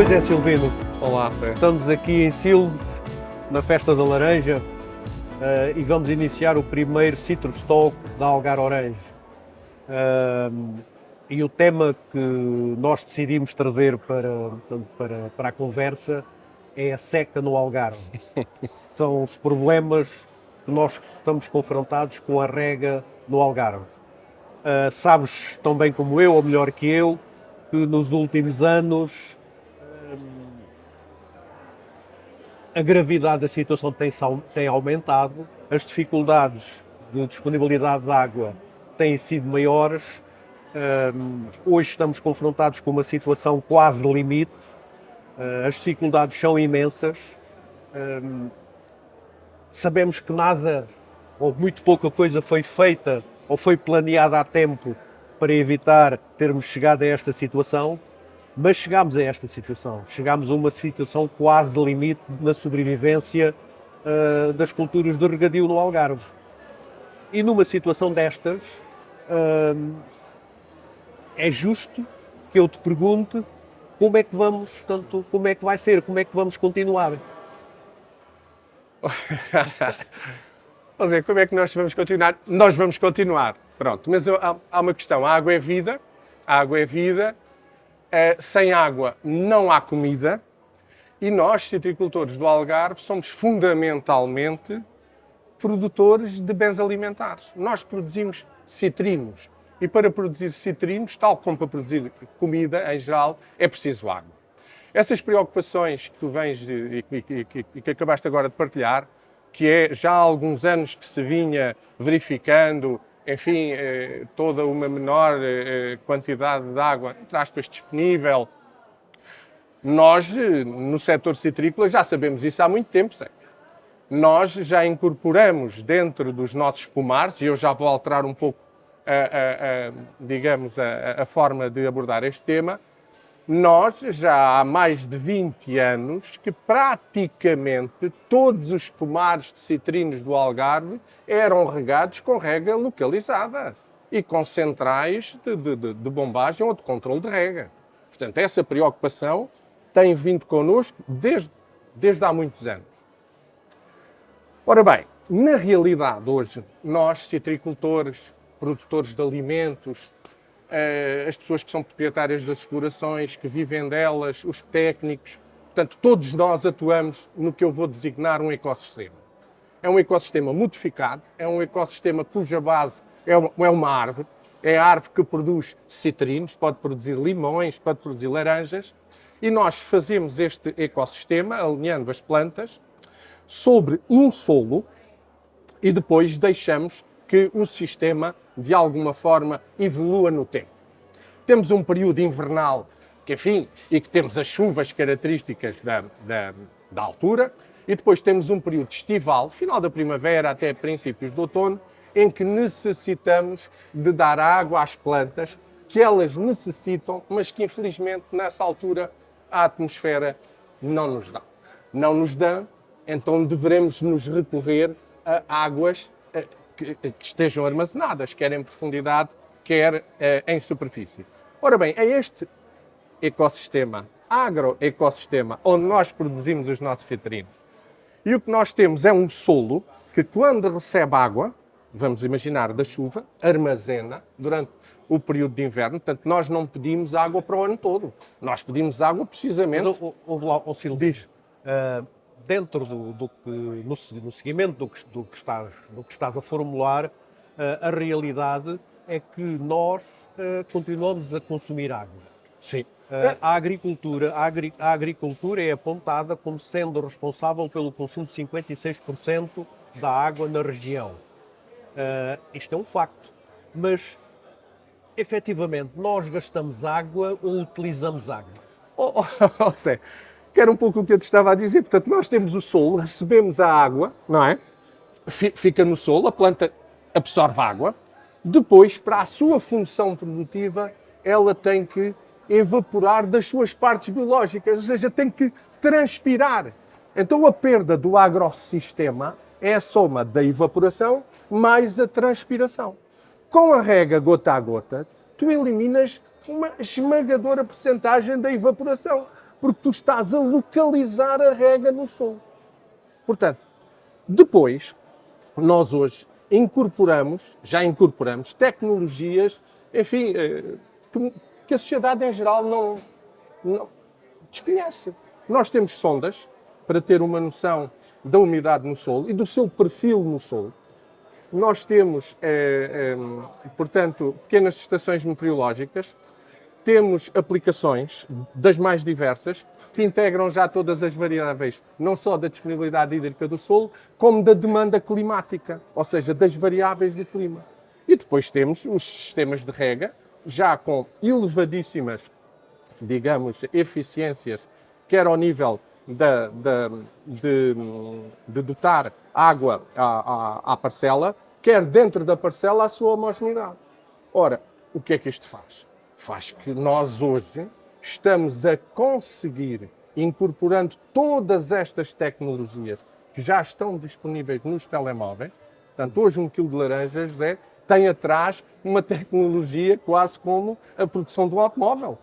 Pois é, Silvino, Olá, Sé. estamos aqui em Silves, na Festa da Laranja, e vamos iniciar o primeiro Citrus Talk da Algar Orange. E o tema que nós decidimos trazer para a conversa é a seca no Algarve. São os problemas que nós estamos confrontados com a rega no Algarve. Sabes tão bem como eu, ou melhor que eu, que nos últimos anos a gravidade da situação tem aumentado, as dificuldades de disponibilidade de água têm sido maiores. Hoje estamos confrontados com uma situação quase limite, as dificuldades são imensas. Sabemos que nada ou muito pouca coisa foi feita ou foi planeada a tempo para evitar termos chegado a esta situação. Mas chegámos a esta situação, chegámos a uma situação quase limite na sobrevivência das culturas de regadio no Algarve. E numa situação destas, é justo que eu te pergunte como é que vamos, portanto, como é que vai ser, como é que vamos continuar. Ou seja, como é que nós vamos continuar? Nós vamos continuar, pronto. Mas há uma questão, a água é vida, sem água não há comida e nós, citricultores do Algarve, somos fundamentalmente produtores de bens alimentares. Nós produzimos citrinos e para produzir citrinos, tal como para produzir comida em geral, é preciso água. Essas preocupações que tu vens e que acabaste agora de partilhar, que é já há alguns anos que se vinha verificando, enfim, toda uma menor quantidade de água, entre aspas, disponível. Nós, no setor citrícola, já sabemos isso há muito tempo, sei. Nós já incorporamos dentro dos nossos pomares, e eu já vou alterar um pouco, digamos, a forma de abordar este tema. Nós, já há mais de 20 anos, que praticamente todos os pomares de citrinos do Algarve eram regados com rega localizada e com centrais de bombagem ou de controle de rega. Portanto, essa preocupação tem vindo connosco desde há muitos anos. Ora bem, na realidade hoje, nós, citricultores, produtores de alimentos, as pessoas que são proprietárias das explorações, que vivem delas, os técnicos, portanto, todos nós atuamos no que eu vou designar um ecossistema. É um ecossistema modificado, é um ecossistema cuja base é uma árvore, é a árvore que produz citrinos, pode produzir limões, pode produzir laranjas, e nós fazemos este ecossistema, alinhando as plantas, sobre um solo e depois deixamos que o sistema, de alguma forma, evolua no tempo. Temos um período invernal, que enfim, e que temos as chuvas características da altura, e depois temos um período estival, final da primavera até princípios do outono, em que necessitamos de dar água às plantas, que elas necessitam, mas que infelizmente nessa altura a atmosfera não nos dá. Não nos dá, então deveremos nos recorrer a águas que estejam armazenadas, quer em profundidade, quer em superfície. Ora bem, é este ecossistema, agroecossistema, onde nós produzimos os nossos citrinos. E o que nós temos é um solo que, quando recebe água, vamos imaginar da chuva, armazena durante o período de inverno. Portanto, nós não pedimos água para o ano todo. Nós pedimos água precisamente... Mas houve lá, Silvio, dentro no seguimento do que estás a formular, a realidade é que nós continuamos a consumir água. Sim. A agricultura é apontada como sendo responsável pelo consumo de 56% da água na região. Isto é um facto. Mas, efetivamente, nós gastamos água ou utilizamos água? Sé, que era um pouco o que eu te estava a dizer. Portanto, nós temos o solo, recebemos a água, não é? Fica no solo, a planta absorve água. Depois, para a sua função produtiva, ela tem que evaporar das suas partes biológicas, ou seja, tem que transpirar. Então, a perda do agrossistema é a soma da evaporação mais a transpiração. Com a rega gota a gota, tu eliminas uma esmagadora percentagem da evaporação. porque tu estás a localizar a rega no solo. Portanto, depois, nós hoje já incorporamos tecnologias, enfim, que a sociedade em geral não desconhece. Nós temos sondas para ter uma noção da umidade no solo e do seu perfil no solo. Nós temos, portanto, pequenas estações meteorológicas, temos aplicações das mais diversas que integram já todas as variáveis, não só da disponibilidade hídrica do solo, como da demanda climática, ou seja, das variáveis do clima. E depois temos os sistemas de rega, já com elevadíssimas, digamos, eficiências, quer ao nível de dotar água à parcela, quer dentro da parcela a sua homogeneidade. Ora, o que é que isto faz? Faz que nós hoje estamos a conseguir, incorporando todas estas tecnologias que já estão disponíveis nos telemóveis. Portanto, hoje 1 quilo de laranjas, José, tem atrás uma tecnologia quase como a produção do automóvel.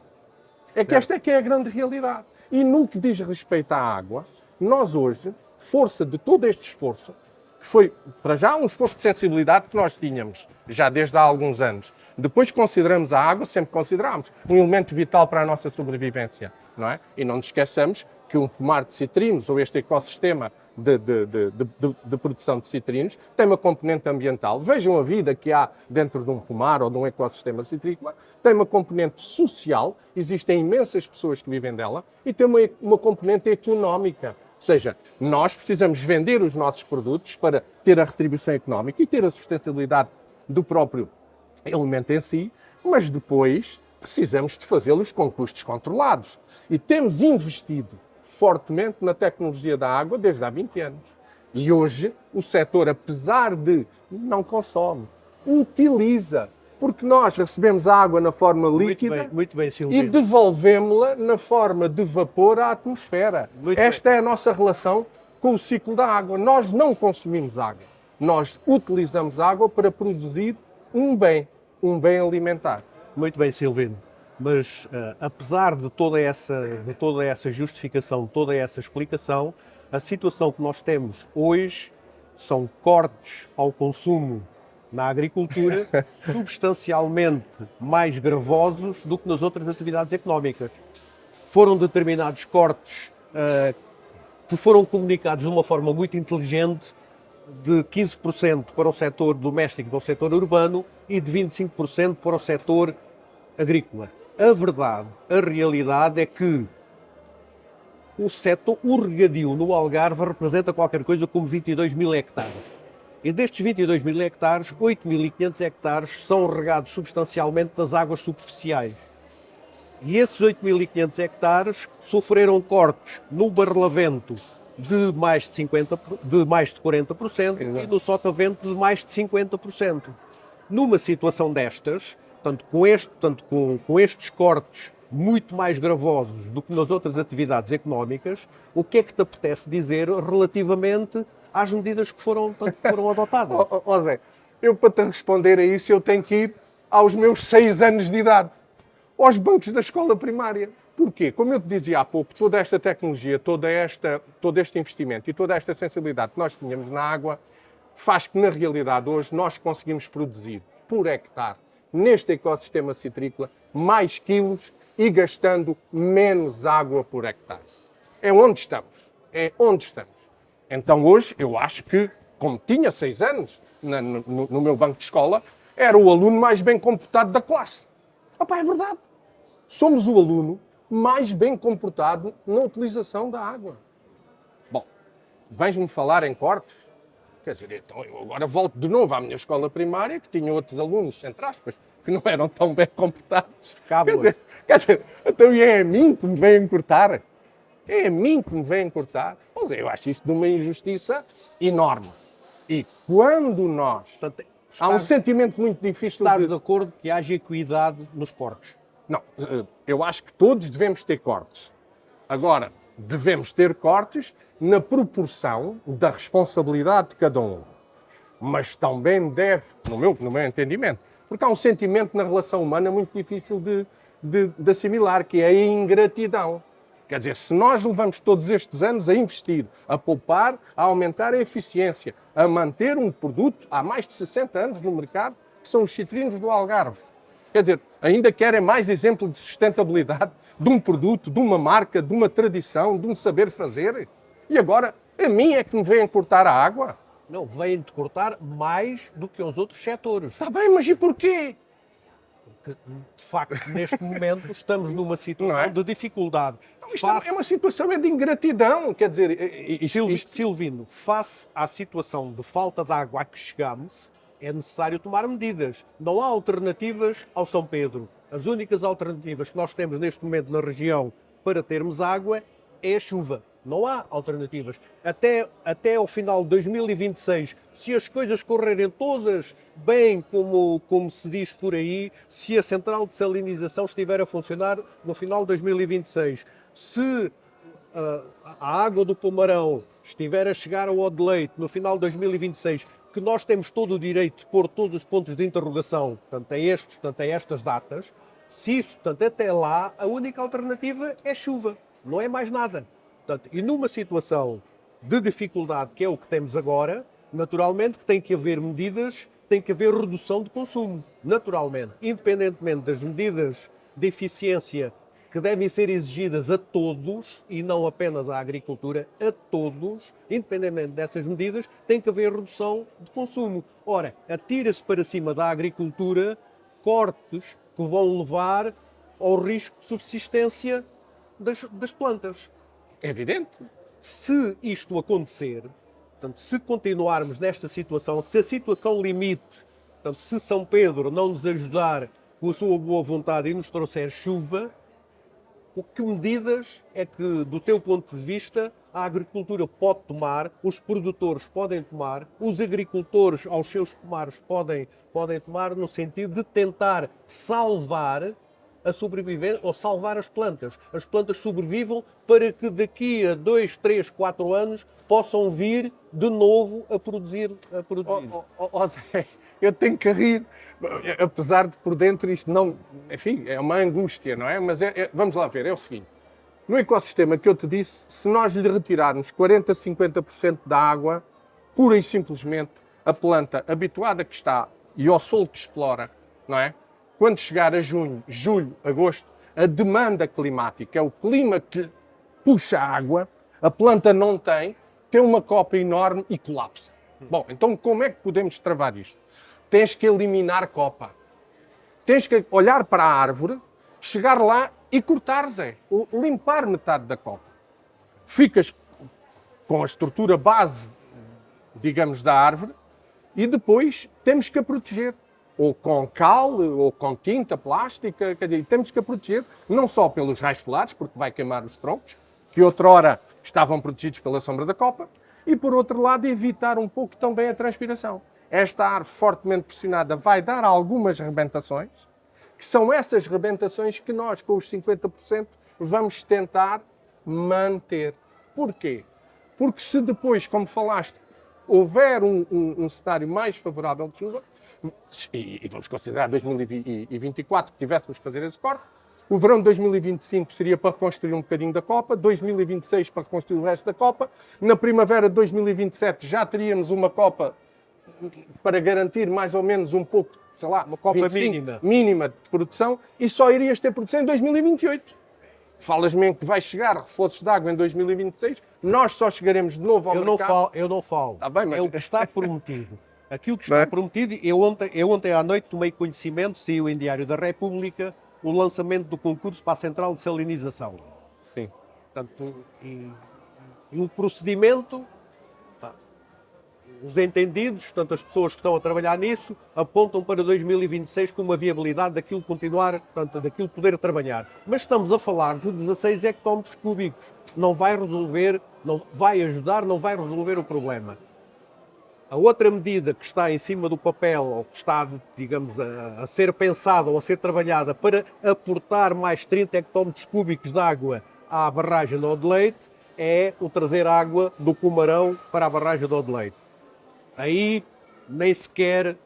É que esta é que é a grande realidade. E no que diz respeito à água, nós hoje, força de todo este esforço, que foi, para já, um esforço de sensibilidade que nós tínhamos já desde há alguns anos. Depois consideramos a água, sempre consideramos, um elemento vital para a nossa sobrevivência, não é? E não nos esqueçamos que um pomar de citrinos, ou este ecossistema de produção de citrinos, tem uma componente ambiental. Vejam a vida que há dentro de um pomar ou de um ecossistema citrícola. Tem uma componente social, existem imensas pessoas que vivem dela, e tem uma componente económica. Ou seja, nós precisamos vender os nossos produtos para ter a retribuição económica e ter a sustentabilidade do próprio elemento em si, mas depois precisamos de fazê-los com custos controlados. E temos investido fortemente na tecnologia da água desde há 20 anos. E hoje o setor, apesar de não consome, utiliza, porque nós recebemos a água na forma líquida muito bem, e devolvemos-la na forma de vapor à atmosfera. Esta é a nossa relação com o ciclo da água. Nós não consumimos água. Nós utilizamos água para produzir um bem alimentar. Muito bem, Silvino. Mas, apesar de toda essa justificação, toda essa explicação, a situação que nós temos hoje são cortes ao consumo na agricultura substancialmente mais gravosos do que nas outras atividades económicas. Foram determinados cortes que foram comunicados de uma forma muito inteligente, de 15% para o setor doméstico e para o setor urbano e de 25% para o setor agrícola. A verdade, a realidade é que o regadio no Algarve representa qualquer coisa como 22 mil hectares. E destes 22 mil hectares, 8.500 hectares são regados substancialmente das águas superficiais. E esses 8.500 hectares sofreram cortes no Barlavento de mais de 40% e no Sotavento de mais de 50%. Numa situação destas, tanto com estes cortes muito mais gravosos do que nas outras atividades económicas, o que é que te apetece dizer relativamente às medidas que foram adotadas? Zé, eu para te responder a isso eu tenho que ir aos meus 6 anos de idade, aos bancos da escola primária. Porquê? Como eu te dizia há pouco, toda esta tecnologia, todo este investimento e toda esta sensibilidade que nós tínhamos na água faz que, na realidade, hoje nós conseguimos produzir por hectare, neste ecossistema citrícola, mais quilos e gastando menos água por hectare. É onde estamos. É onde estamos. Então, hoje, eu acho que, como tinha 6 anos no meu banco de escola, era o aluno mais bem comportado da classe. Opa, é verdade. Somos o aluno mais bem comportado na utilização da água. Bom, vens-me falar em cortes? Quer dizer, então eu agora volto de novo à minha escola primária, que tinha outros alunos, entre aspas, que não eram tão bem comportados. Quer dizer, então é a mim que me vêm cortar? É a mim que me vêm cortar? Pois é, eu acho isto de uma injustiça enorme. E quando nós... Há um sentimento muito difícil de acordo que haja equidade nos cortes? Não, eu acho que todos devemos ter cortes. Agora, devemos ter cortes na proporção da responsabilidade de cada um. Mas também deve, no meu entendimento, porque há um sentimento na relação humana muito difícil de assimilar, que é a ingratidão. Quer dizer, se nós levamos todos estes anos a investir, a poupar, a aumentar a eficiência, a manter um produto há mais de 60 anos no mercado, que são os citrinos do Algarve. Quer dizer, ainda querem mais exemplo de sustentabilidade de um produto, de uma marca, de uma tradição, de um saber fazer? E agora, a mim é que me vêm cortar a água? Não, vêm-te cortar mais do que os outros setores. Está bem, mas e porquê? Porque, de facto, neste momento estamos numa situação Não é? de dificuldade. Isto é uma situação de ingratidão, quer dizer... Silvino, face à situação de falta de água a que chegamos, é necessário tomar medidas. Não há alternativas ao São Pedro. As únicas alternativas que nós temos neste momento na região para termos água é a chuva. Não há alternativas. Até ao final de 2026, se as coisas correrem todas bem como se diz por aí, se a central de salinização estiver a funcionar no final de 2026, se a água do Pomarão estiver a chegar ao Odeleite no final de 2026, que nós temos todo o direito de pôr todos os pontos de interrogação, tanto a estas datas, se isso, portanto, até lá, a única alternativa é chuva, não é mais nada. Portanto, e numa situação de dificuldade, que é o que temos agora, naturalmente que tem que haver medidas, tem que haver redução de consumo, naturalmente, independentemente das medidas de eficiência que devem ser exigidas a todos, e não apenas à agricultura, a todos, independentemente dessas medidas, tem que haver redução de consumo. Ora, atira-se para cima da agricultura cortes que vão levar ao risco de subsistência das plantas. É evidente. Se isto acontecer, portanto, se continuarmos nesta situação, se a situação limite, portanto, se São Pedro não nos ajudar com a sua boa vontade e nos trouxer chuva, que medidas é que, do teu ponto de vista, a agricultura pode tomar, os produtores podem tomar, os agricultores aos seus pomares podem tomar, no sentido de tentar salvar a sobrevivência ou salvar as plantas. As plantas sobrevivam para que daqui a 2, 3, 4 anos possam vir de novo a produzir. Zé, eu tenho que rir, apesar de por dentro isto não... Enfim, é uma angústia, não é? Mas vamos lá ver, é o seguinte. No ecossistema que eu te disse, se nós lhe retirarmos 40, 50% da água, pura e simplesmente, a planta habituada que está e ao solo que explora, não é? Quando chegar a junho, julho, agosto, a demanda climática, é o clima que puxa a água, a planta não tem uma copa enorme e colapsa. Bom, então como é que podemos travar isto? Tens que eliminar copa. Tens que olhar para a árvore, chegar lá e cortar, Zé. Limpar metade da copa. Ficas com a estrutura base, digamos, da árvore e depois temos que a proteger. Ou com cal, ou com tinta plástica, quer dizer, temos que a proteger não só pelos raios solares, porque vai queimar os troncos, que outrora estavam protegidos pela sombra da copa, e por outro lado evitar um pouco também a transpiração. Esta árvore fortemente pressionada vai dar algumas rebentações, que são essas rebentações que nós, com os 50%, vamos tentar manter. Porquê? Porque se depois, como falaste, houver um cenário mais favorável de chuva, e vamos considerar 2024 que tivéssemos que fazer esse corte, o verão de 2025 seria para reconstruir um bocadinho da copa, 2026 para reconstruir o resto da copa, na primavera de 2027 já teríamos uma copa para garantir mais ou menos um pouco, sei lá, uma copa 25, mínima de produção, e só irias ter produção em 2028. Falas-me que vai chegar reforços de água em 2026, nós só chegaremos de novo ao mercado. Eu não falo. Tá bem, mas... É o que está prometido. Aquilo que está prometido, eu ontem à noite tomei conhecimento, saiu em Diário da República, o lançamento do concurso para a central de salinização. Sim. Portanto, e o procedimento, os entendidos, portanto, as pessoas que estão a trabalhar nisso, apontam para 2026 com uma viabilidade daquilo continuar, portanto, daquilo poder trabalhar. Mas estamos a falar de 16 hectómetros cúbicos. Não vai resolver, não vai ajudar, não vai resolver o problema. A outra medida que está em cima do papel, ou que está, digamos, a ser pensada ou a ser trabalhada para aportar mais 30 hectómetros cúbicos de água à barragem de Odeleite, é o trazer água do Pomarão para a barragem de Odeleite. Aí nem sequer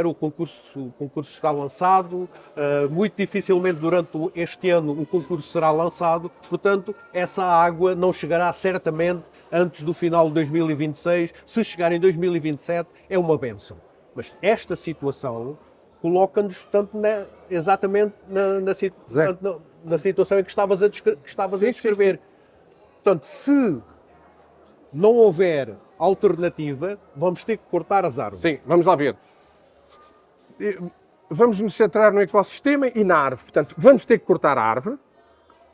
o concurso está lançado, muito dificilmente durante este ano o concurso será lançado, portanto, essa água não chegará certamente antes do final de 2026, se chegar em 2027 é uma bênção. Mas esta situação coloca-nos exatamente na situação em que estavas a descrever. Portanto, se não houver alternativa, vamos ter que cortar as árvores. Sim, vamos lá ver. Vamos nos centrar no ecossistema e na árvore. Portanto, vamos ter que cortar a árvore.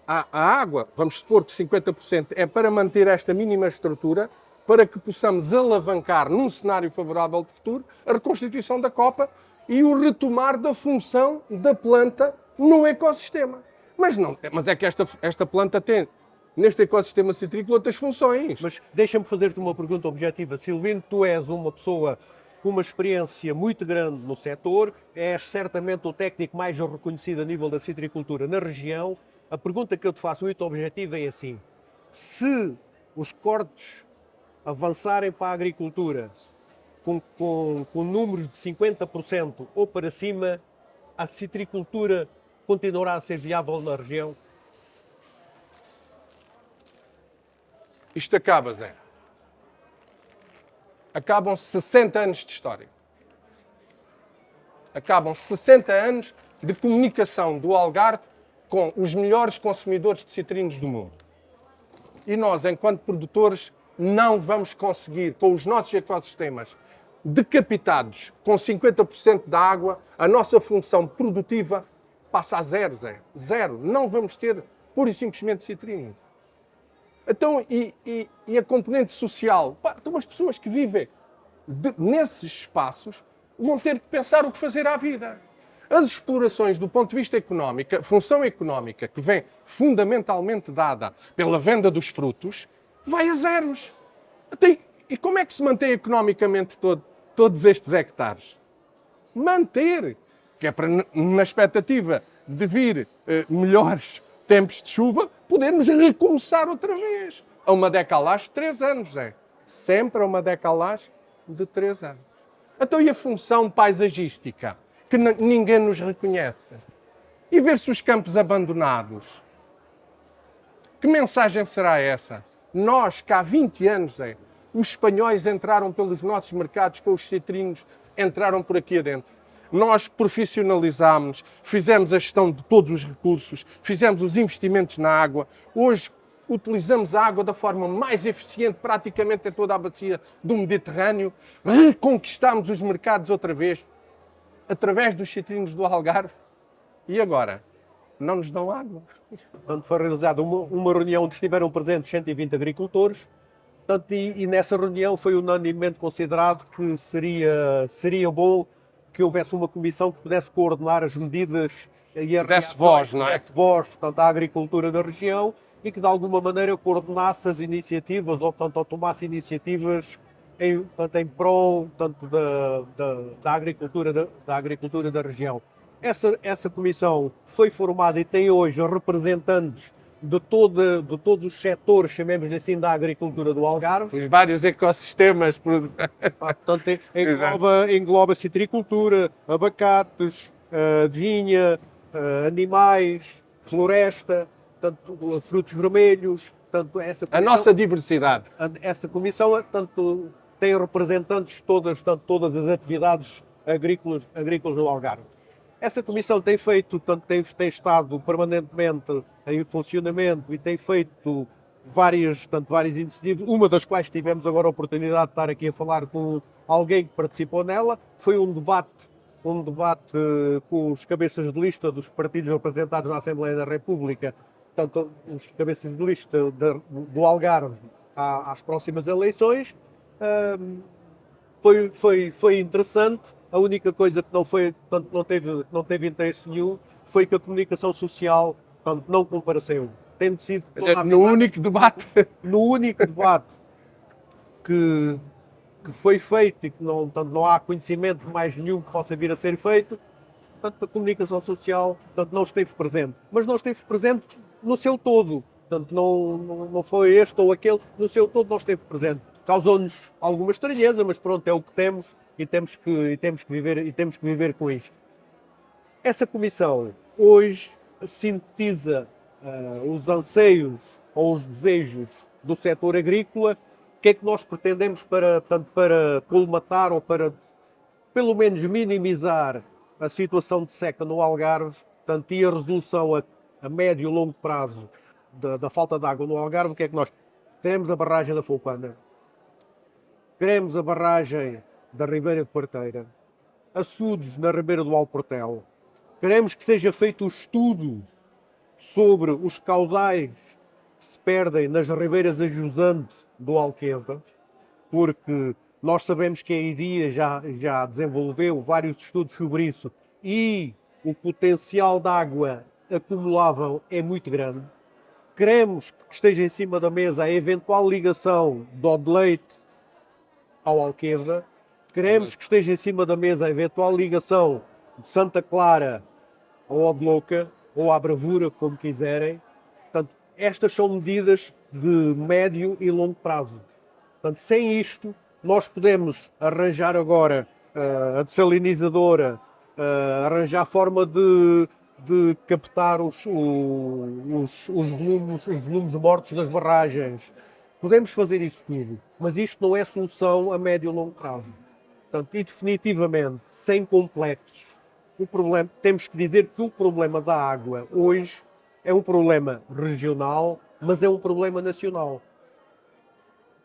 A água, vamos supor que 50% é para manter esta mínima estrutura, para que possamos alavancar, num cenário favorável de futuro, a reconstituição da copa e o retomar da função da planta no ecossistema. Mas é que esta planta tem, neste ecossistema citrícola, outras funções. Mas deixa-me fazer-te uma pergunta objetiva. Silvino, tu és uma pessoa com uma experiência muito grande no setor, és certamente o técnico mais reconhecido a nível da citricultura na região. A pergunta que eu te faço muito objetiva é assim: se os cortes avançarem para a agricultura com números de 50% ou para cima, a citricultura continuará a ser viável na região? Isto acaba, Zé. Acabam 60 anos de história. Acabam 60 anos de comunicação do Algarve com os melhores consumidores de citrinos do mundo. E nós, enquanto produtores, não vamos conseguir, com os nossos ecossistemas decapitados, com 50% da água, a nossa função produtiva passa a zero, Zé. Zero. Não vamos ter, pura e simplesmente, citrinos. Então, e a componente social? Então as pessoas que vivem nesses espaços vão ter que pensar o que fazer à vida. As explorações do ponto de vista económico, a função económica que vem fundamentalmente dada pela venda dos frutos, vai a zeros. E como é que se mantém economicamente todos estes hectares? Manter, que é para, na expectativa de vir melhores tempos de chuva, podermos recomeçar outra vez. A uma decalagem de 3 anos, é. Sempre a uma decalagem de 3 anos. Então, e a função paisagística, que ninguém nos reconhece? E ver-se os campos abandonados? Que mensagem será essa? Nós, que há 20 anos, os espanhóis entraram pelos nossos mercados com os citrinos, entraram por aqui adentro. Nós profissionalizámos-nos, fizemos a gestão de todos os recursos, fizemos os investimentos na água. Hoje utilizamos a água da forma mais eficiente praticamente em toda a bacia do Mediterrâneo. Reconquistámos os mercados outra vez, através dos citrinos do Algarve. E agora? Não nos dão água. Portanto, foi realizada uma reunião onde estiveram presentes 120 agricultores. Portanto, e nessa reunião foi unanimemente considerado que seria bom que houvesse uma comissão que pudesse coordenar as medidas e desse voz, não é? Desse voz, portanto, à agricultura da região e que de alguma maneira coordenasse as iniciativas ou, portanto, ou tomasse iniciativas em prol, tanto da agricultura da região. Essa comissão foi formada e tem hoje representantes de todos os setores, chamemos assim, da agricultura do Algarve. Os vários ecossistemas. Portanto, engloba citricultura, abacates, vinha, animais, floresta, tanto, frutos vermelhos. Tanto, a nossa diversidade. Essa comissão tem representantes de todas as atividades agrícolas do Algarve. Essa comissão tem estado permanentemente em funcionamento e tem feito várias iniciativas, uma das quais tivemos agora a oportunidade de estar aqui a falar com alguém que participou nela. Foi um debate com os cabeças de lista dos partidos representados na Assembleia da República, portanto, os cabeças de lista do Algarve às próximas eleições. Foi interessante. A única coisa que não teve interesse nenhum foi que a comunicação social não compareceu. Tem sido no único debate que foi feito e que não há conhecimento mais nenhum que possa vir a ser feito, portanto, a comunicação social não esteve presente. Mas não esteve presente no seu todo. Portanto, não foi este ou aquele, no seu todo não esteve presente. Causou-nos alguma estranheza, mas pronto, é o que temos. e temos que viver com isto. Essa comissão hoje sintetiza os anseios ou os desejos do setor agrícola. O que é que nós pretendemos para colmatar ou para, pelo menos, minimizar a situação de seca no Algarve, portanto, e a resolução a médio e longo prazo da falta de água no Algarve? O que é que nós queremos? A barragem da Foupana, queremos a barragem da Ribeira de Quarteira, açudes na Ribeira do Alportel. Queremos que seja feito o estudo sobre os caudais que se perdem nas ribeiras a jusante do Alqueva, porque nós sabemos que a IDIA já desenvolveu vários estudos sobre isso e o potencial de água acumulável é muito grande. Queremos que esteja em cima da mesa a eventual ligação do Odeleite ao Alqueva. Queremos que esteja em cima da mesa a eventual ligação de Santa Clara ou Odloca, ou à Bravura, como quiserem. Portanto, estas são medidas de médio e longo prazo. Portanto, sem isto, nós podemos arranjar agora a dessalinizadora, arranjar forma de captar os volumes mortos das barragens. Podemos fazer isso tudo, mas isto não é solução a médio e longo prazo. Portanto, e definitivamente, sem complexos, o problema, temos que dizer que o problema da água hoje é um problema regional, mas é um problema nacional.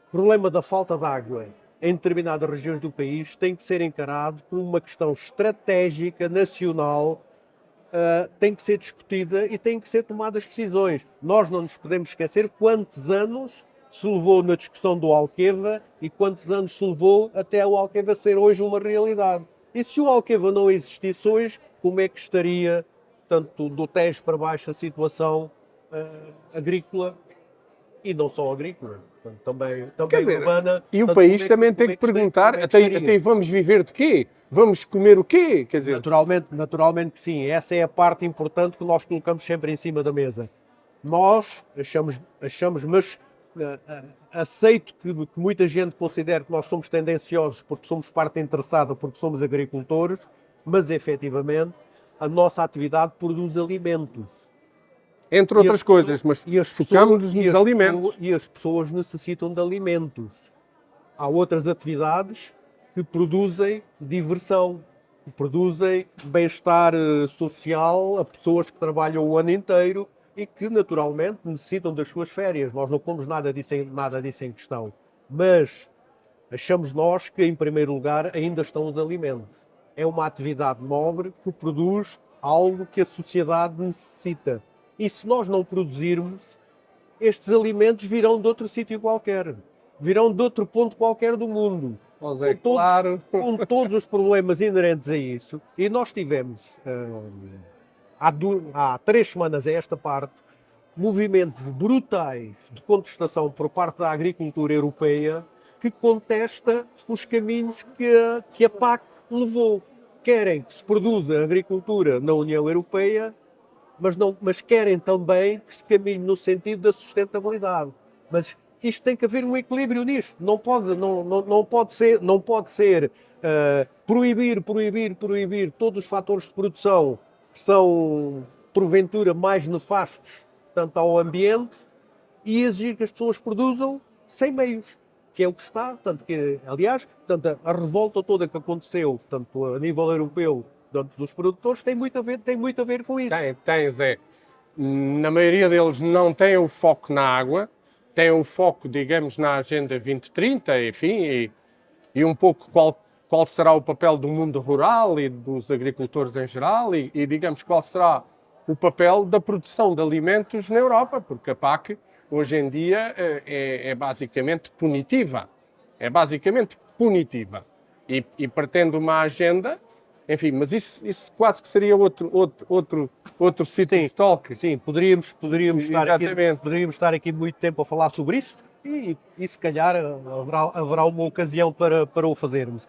O problema da falta de água em determinadas regiões do país tem que ser encarado como uma questão estratégica nacional, tem que ser discutida e tem que ser tomadas decisões. Nós não nos podemos esquecer quantos anos se levou na discussão do Alqueva e quantos anos se levou até o Alqueva ser hoje uma realidade. E se o Alqueva não existisse hoje, como é que estaria, tanto do Tejo para baixo, a situação agrícola e não só agrícola, portanto, também dizer, urbana. E o portanto, país também tem que perguntar, até vamos viver de quê? Vamos comer o quê? Quer dizer, naturalmente que sim. Essa é a parte importante que nós colocamos sempre em cima da mesa. Nós achamos, mas aceito que muita gente considere que nós somos tendenciosos porque somos parte interessada, porque somos agricultores, mas efetivamente a nossa atividade produz alimentos. entre outras coisas, mas focamos-nos nos alimentos. E as pessoas necessitam de alimentos. Há outras atividades que produzem diversão, que produzem bem-estar social a pessoas que trabalham o ano inteiro e que, naturalmente, necessitam das suas férias. Nós não pomos nada disso em questão. Mas achamos nós que, em primeiro lugar, ainda estão os alimentos. É uma atividade nobre que produz algo que a sociedade necessita. E se nós não produzirmos, estes alimentos virão de outro sítio qualquer. Virão de outro ponto qualquer do mundo. É claro. Com todos os problemas inerentes a isso. E nós tivemos, há 3 semanas a esta parte, movimentos brutais de contestação por parte da agricultura europeia que contesta os caminhos que a PAC levou. Querem que se produza agricultura na União Europeia, mas querem também que se caminhe no sentido da sustentabilidade. Mas isto tem que haver um equilíbrio nisto. Não pode ser proibir todos os fatores de produção que são, porventura, mais nefastos tanto ao ambiente e exigir que as pessoas produzam sem meios, que é o que se está, tanto que, aliás, tanto a revolta toda que aconteceu, tanto a nível europeu, tanto dos produtores, tem muito a ver com isso. Tem, Zé. Na maioria deles não tem o foco na água, tem o foco, digamos, na Agenda 2030, enfim, e um pouco qual será o papel do mundo rural e dos agricultores em geral e digamos, qual será o papel da produção de alimentos na Europa, porque a PAC, hoje em dia, é basicamente punitiva. É basicamente punitiva. E pretende uma agenda, enfim, mas isso quase que seria outro sítio de talk. Sim, poderíamos estar aqui muito tempo a falar sobre isso e se calhar haverá uma ocasião para o fazermos.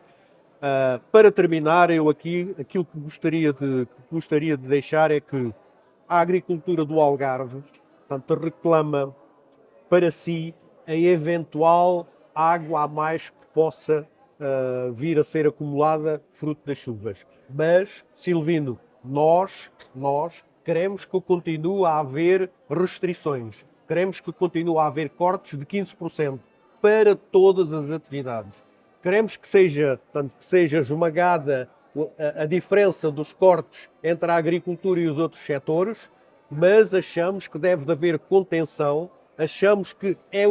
Para terminar, aquilo que gostaria de deixar é que a agricultura do Algarve, portanto, reclama para si a eventual água a mais que possa vir a ser acumulada fruto das chuvas. Mas, Silvino, nós queremos que continue a haver restrições. Queremos que continue a haver cortes de 15% para todas as atividades. Queremos que seja esmagada a diferença dos cortes entre a agricultura e os outros setores, mas achamos que deve haver contenção, achamos que é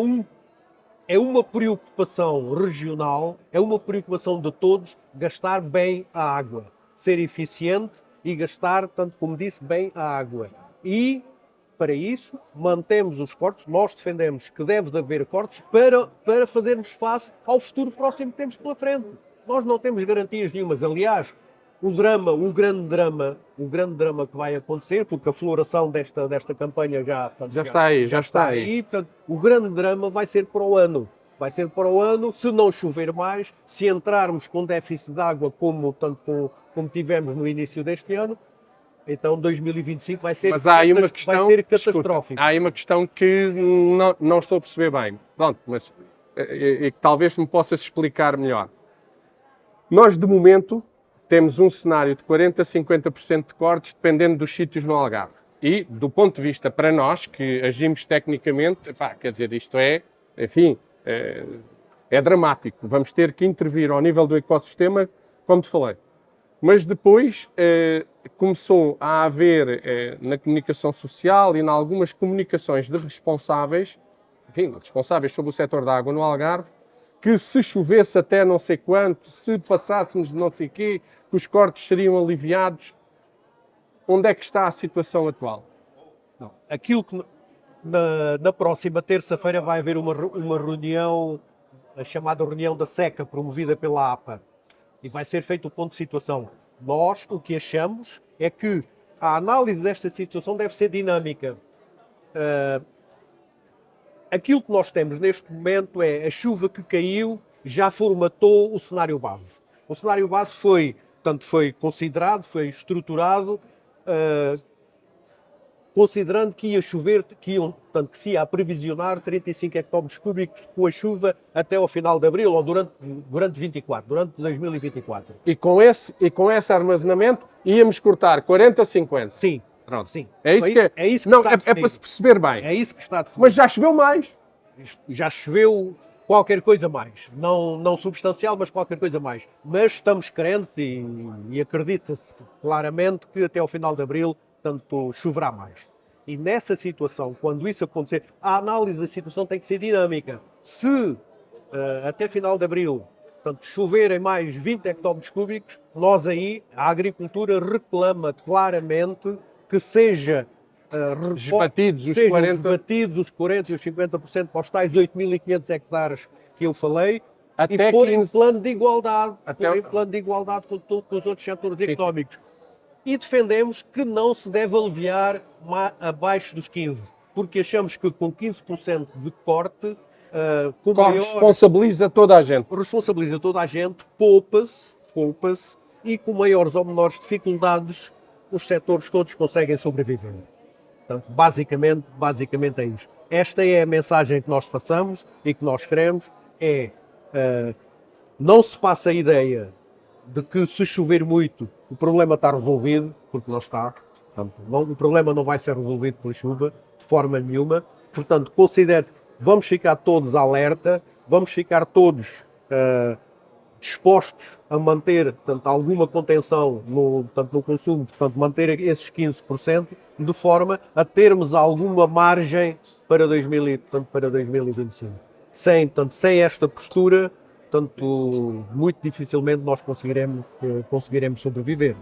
uma preocupação regional, é uma preocupação de todos gastar bem a água, ser eficiente e gastar, tanto como disse, bem a água. E, para isso, mantemos os cortes, nós defendemos que deve haver cortes para fazermos face ao futuro próximo que temos pela frente. Nós não temos garantias nenhumas. Aliás, o grande drama que vai acontecer, porque a floração desta campanha já está aí. Portanto, o grande drama vai ser para o ano. Vai ser para o ano, se não chover mais, se entrarmos com déficit de água como tivemos no início deste ano, então 2025 vai ser, Mas há aí uma questão, vai ser catastrófico. Há aí uma questão que não estou a perceber bem. Pronto, mas que talvez me possas explicar melhor. Nós, de momento, temos um cenário de 40% a 50% de cortes, dependendo dos sítios no Algarve. E, do ponto de vista para nós, que agimos tecnicamente, quer dizer, isto enfim, é dramático. Vamos ter que intervir ao nível do ecossistema, como te falei. Mas depois começou a haver, na comunicação social e em algumas comunicações de responsáveis, enfim, responsáveis sobre o setor da água no Algarve, que se chovesse até não sei quanto, se passássemos de não sei o quê, que os cortes seriam aliviados. Onde é que está a situação atual? Não. Aquilo que na próxima terça-feira vai haver uma reunião, a chamada reunião da seca, promovida pela APA, e vai ser feito o ponto de situação. Nós, o que achamos é que a análise desta situação deve ser dinâmica. Aquilo que nós temos neste momento é a chuva que caiu, já formatou o cenário base. O cenário base foi considerado, foi estruturado, considerando que ia chover, que se ia aprevisionar 35 hectómetros cúbicos com a chuva até ao final de abril, ou durante 2024. E com esse armazenamento íamos cortar 40 a 50? Sim. Pronto. Sim. É isso É isso que está para se perceber bem. É isso que está definido. Mas já choveu mais. Já choveu qualquer coisa mais. Não substancial, mas qualquer coisa mais. Mas estamos crentes e acredita-se claramente que até ao final de abril choverá mais. E nessa situação, quando isso acontecer, a análise da situação tem que ser dinâmica. Se até final de abril choverem mais 20 hectómetros cúbicos, a agricultura reclama claramente que sejam esbatidos os 40 e os 50% para os tais 8.500 hectares que eu falei, até e pôr em plano de igualdade, com os outros setores Sim. económicos. E defendemos que não se deve aliviar abaixo dos 15%, porque achamos que com 15% de corte, responsabiliza toda a gente. Poupa-se, e com maiores ou menores dificuldades, os setores todos conseguem sobreviver. Portanto, basicamente é isto. Esta é a mensagem que nós passamos e que nós queremos, não se passa a ideia de que se chover muito o problema está resolvido, porque não está. Portanto, o problema não vai ser resolvido pela chuva, de forma nenhuma. Portanto, considero que vamos ficar todos alerta, vamos ficar todos dispostos a manter alguma contenção no consumo, manter esses 15%, de forma a termos alguma margem para 2025. Sem esta postura, muito dificilmente nós conseguiremos sobreviver.